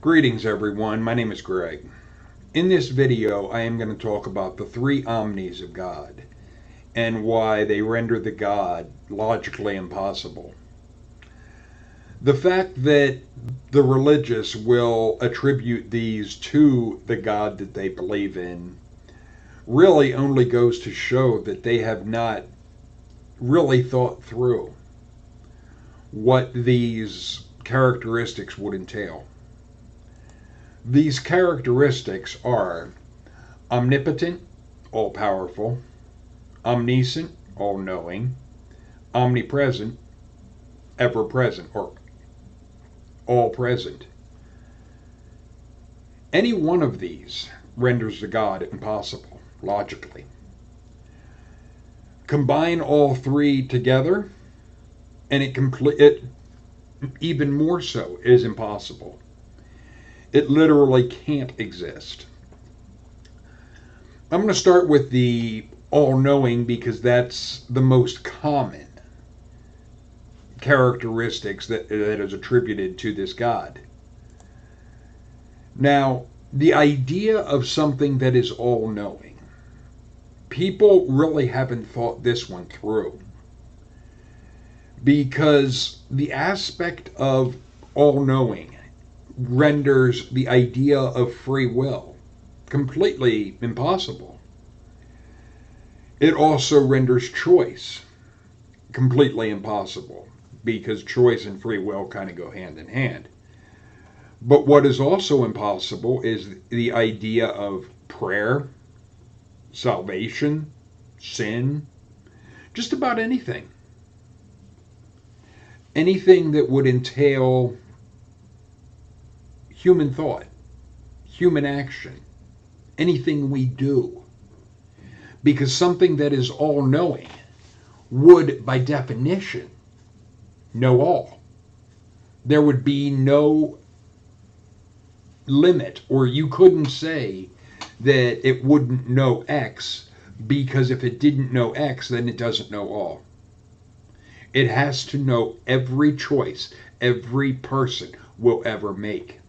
Greetings everyone, my name is Greg. In this video I am going to talk about the three omnis of God and why they render the God logically impossible. The fact that the religious will attribute these to the God that they believe in really only goes to show that they have not really thought through what these characteristics would entail. These characteristics are omnipotent, all powerful, omniscient, all knowing, omnipresent, ever present, or all present. Any one of these renders the God impossible, logically. Combine all three together, and it even more so is impossible. It literally can't exist. I'm going to start with the all-knowing because that's the most common characteristics that is attributed to this God. Now, the idea of something that is all-knowing, people really haven't thought this one through, because the aspect of all-knowing renders the idea of free will completely impossible. It also renders choice completely impossible because choice and free will kind of go hand in hand. But what is also impossible is the idea of prayer, salvation, sin, just about anything. Anything that would entail human thought, human action, anything we do. Because something that is all-knowing would, by definition, know all. There would be no limit, or you couldn't say that it wouldn't know X, because if it didn't know X, then it doesn't know all. It has to know every choice every person will ever make.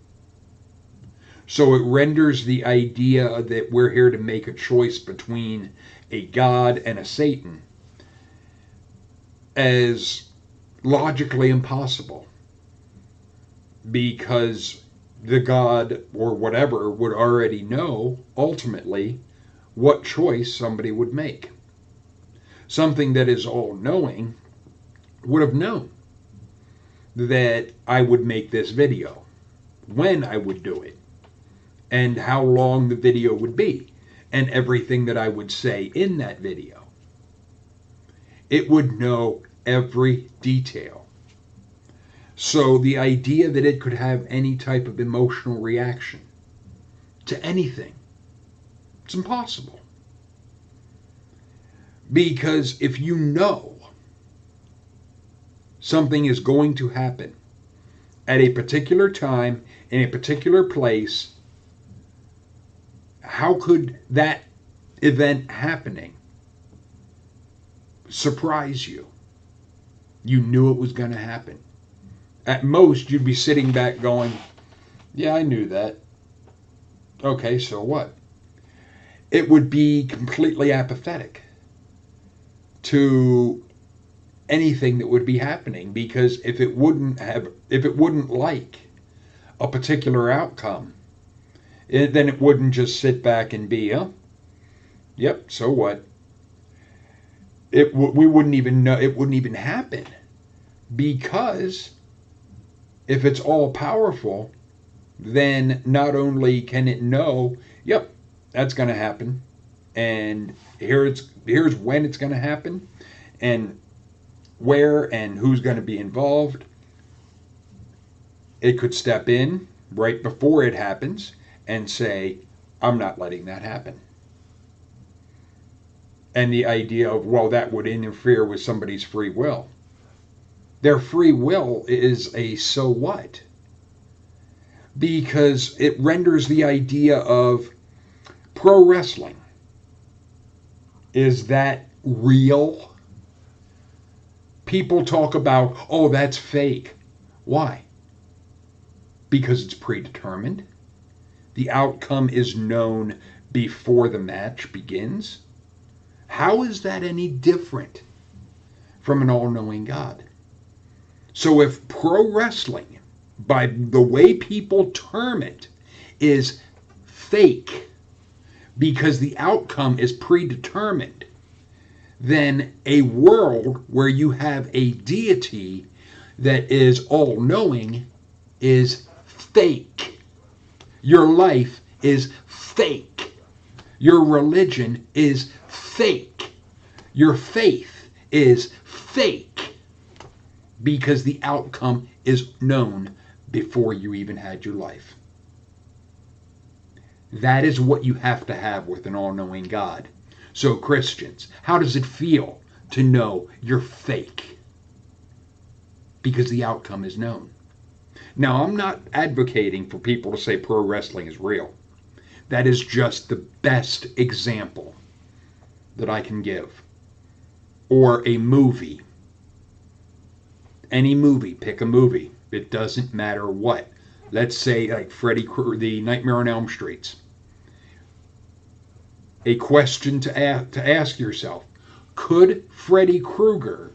So it renders the idea that we're here to make a choice between a God and a Satan as logically impossible, because the God or whatever would already know ultimately what choice somebody would make. Something that is all-knowing would have known that I would make this video, when I would do it, and how long the video would be, and everything that I would say in that video. It would know every detail. So the idea that it could have any type of emotional reaction to anything, it's impossible. Because if you know something is going to happen at a particular time, in a particular place, how could that event happening surprise you? You knew it was going to happen. At most, you'd be sitting back going, yeah, I knew that. Okay, so what? It would be completely apathetic to anything that would be happening, because if it wouldn't like a particular outcome, then it wouldn't just sit back and be, oh, yep, so what? We wouldn't even know, it wouldn't even happen, because if it's all powerful, then not only can it know, yep, that's going to happen, and here's when it's going to happen, and where and who's going to be involved. It could step in right before it happens and say, I'm not letting that happen. And the idea of, well, that would interfere with somebody's free will. Their free will is a so what? Because it renders the idea of pro wrestling. Is that real? People talk about, oh, that's fake. Why? because it's predetermined. The outcome is known before the match begins. How is that any different from an all-knowing God? So if pro wrestling, by the way people term it, is fake because the outcome is predetermined, then a world where you have a deity that is all-knowing is fake. Your life is fake. Your religion is fake. Your faith is fake because the outcome is known before you even had your life. That is what you have to have with an all-knowing God. So Christians, how does it feel to know you're fake? Because the outcome is known. Now, I'm not advocating for people to say pro wrestling is real. That is just the best example that I can give. Or a movie. Any movie, pick a movie. It doesn't matter what. Let's say like Freddy Krueger, the Nightmare on Elm Streets. A question to ask yourself. Could Freddy Krueger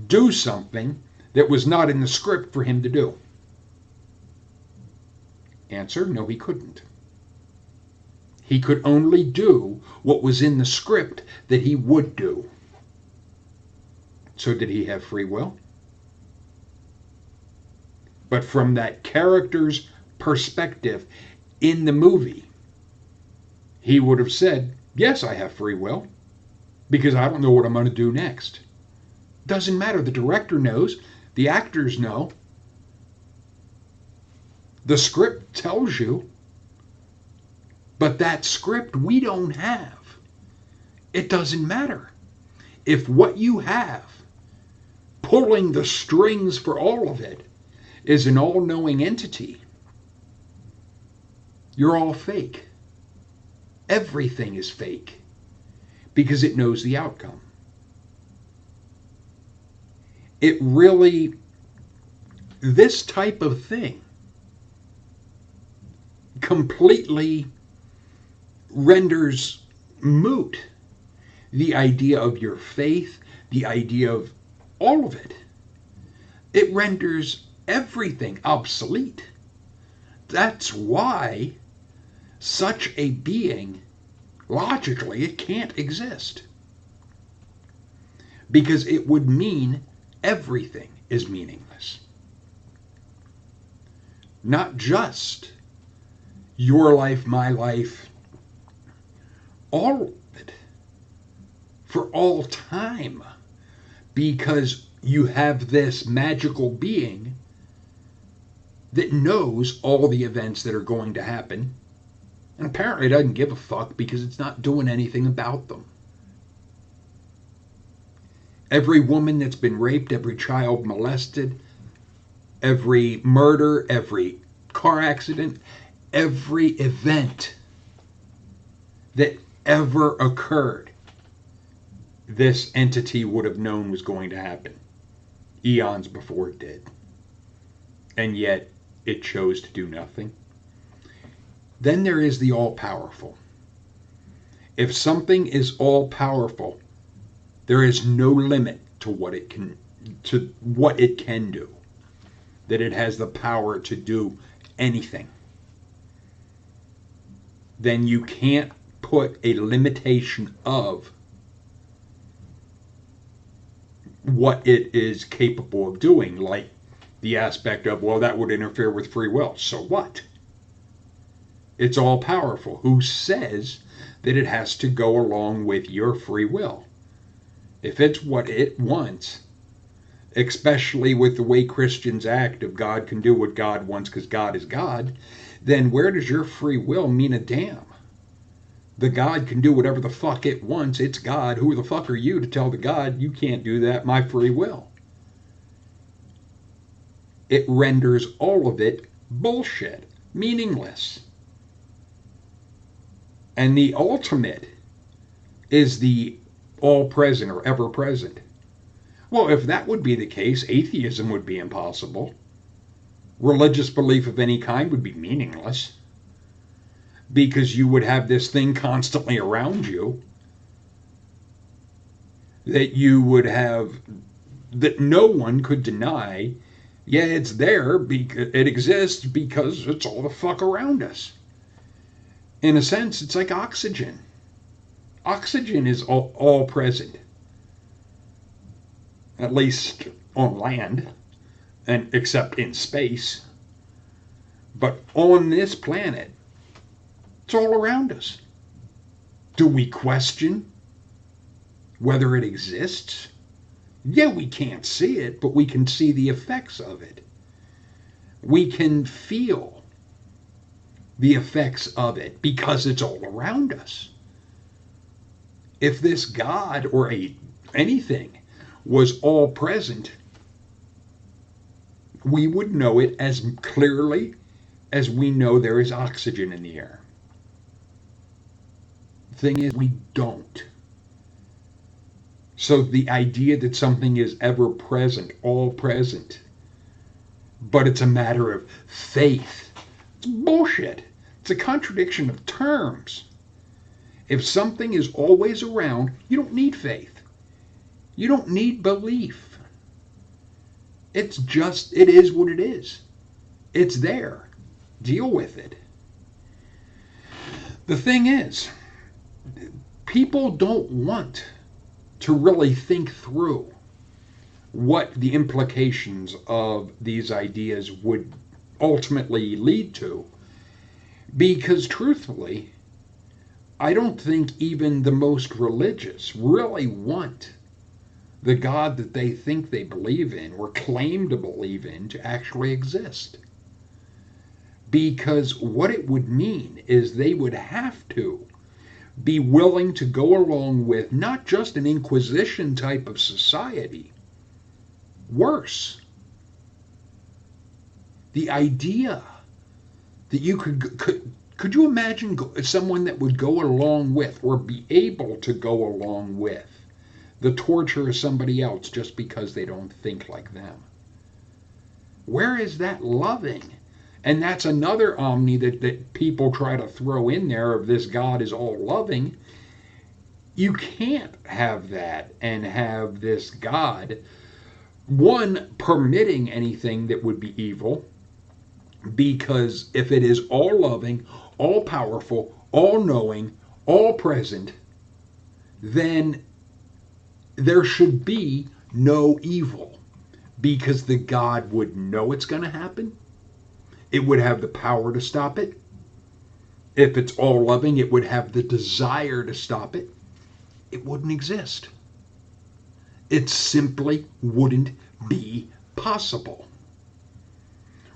do something that was not in the script for him to do? Answer, no, he couldn't. He could only do what was in the script that he would do. So did he have free will? But from that character's perspective in the movie, he would have said, yes, I have free will, because I don't know what I'm going to do next. Doesn't matter. The director knows. The actors know. The script tells you. But that script we don't have. It doesn't matter. If what you have, pulling the strings for all of it, is an all-knowing entity, you're all fake. Everything is fake because it knows the outcome. It really, this type of thing completely renders moot the idea of your faith, the idea of all of it. It renders everything obsolete. That's why such a being, logically, it can't exist. Because it would mean everything is meaningless. Not just your life, my life, all of it, for all time. Because you have this magical being that knows all the events that are going to happen, and apparently doesn't give a fuck because it's not doing anything about them. Every woman that's been raped, every child molested, every murder, every car accident, every event that ever occurred, this entity would have known was going to happen eons before it did. And yet it chose to do nothing. Then there is the all-powerful. If something is all-powerful, there is no limit to what it can do. That it has the power to do anything. Then you can't put a limitation of what it is capable of doing, like the aspect of, well, that would interfere with free will. So what? It's all powerful. Who says that it has to go along with your free will? If it's what it wants, especially with the way Christians act, if God can do what God wants because God is God, then where does your free will mean a damn? The God can do whatever the fuck it wants. It's God. Who the fuck are you to tell the God, you can't do that, my free will? It renders all of it bullshit, meaningless. And the ultimate is the all-present or ever-present. Well, if that would be the case, atheism would be impossible. Religious belief of any kind would be meaningless because you would have this thing constantly around you that you would have, that no one could deny. Yeah, it's there because it exists because it's all the fuck around us. In a sense, it's like oxygen. Oxygen is all present, at least on land, and except in space. But on this planet, it's all around us. Do we question whether it exists? Yeah, we can't see it, but we can see the effects of it. We can feel the effects of it because it's all around us. If this God or anything was all present, we would know it as clearly as we know there is oxygen in the air. The thing is, we don't. So the idea that something is ever present, all present, but it's a matter of faith, it's bullshit. It's a contradiction of terms. If something is always around, you don't need faith. You don't need belief. It's just, it is what it is. It's there. Deal with it. The thing is, people don't want to really think through what the implications of these ideas would ultimately lead to, because truthfully, I don't think even the most religious really want the God that they think they believe in or claim to believe in to actually exist. Because what it would mean is they would have to be willing to go along with not just an Inquisition type of society, worse. The idea that you could you imagine someone that would go along with or be able to go along with the torture of somebody else just because they don't think like them? Where is that loving? And that's another omni that people try to throw in there of this God is all loving. You can't have that and have this God, one, permitting anything that would be evil, because if it is all loving, all powerful, all knowing, all present, then there should be no evil, because the God would know it's going to happen. It would have the power to stop it. If it's all loving, it would have the desire to stop it. It wouldn't exist. It simply wouldn't be possible.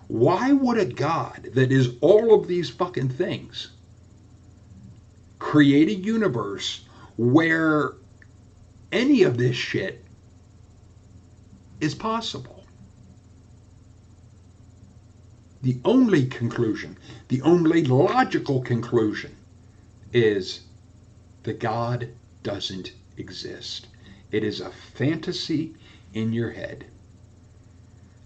Why would a God that is all of these fucking things create a universe where any of this shit is possible? The only conclusion, the only logical conclusion is the God doesn't exist. It is a fantasy in your head.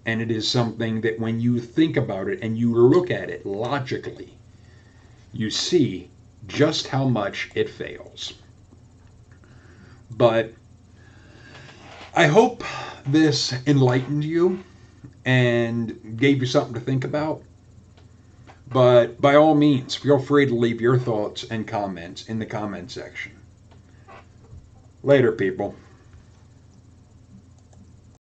And it is something that when you think about it and you look at it logically, you see just how much it fails. But I hope this enlightened you and gave you something to think about. But by all means, feel free to leave your thoughts and comments in the comment section. Later, people.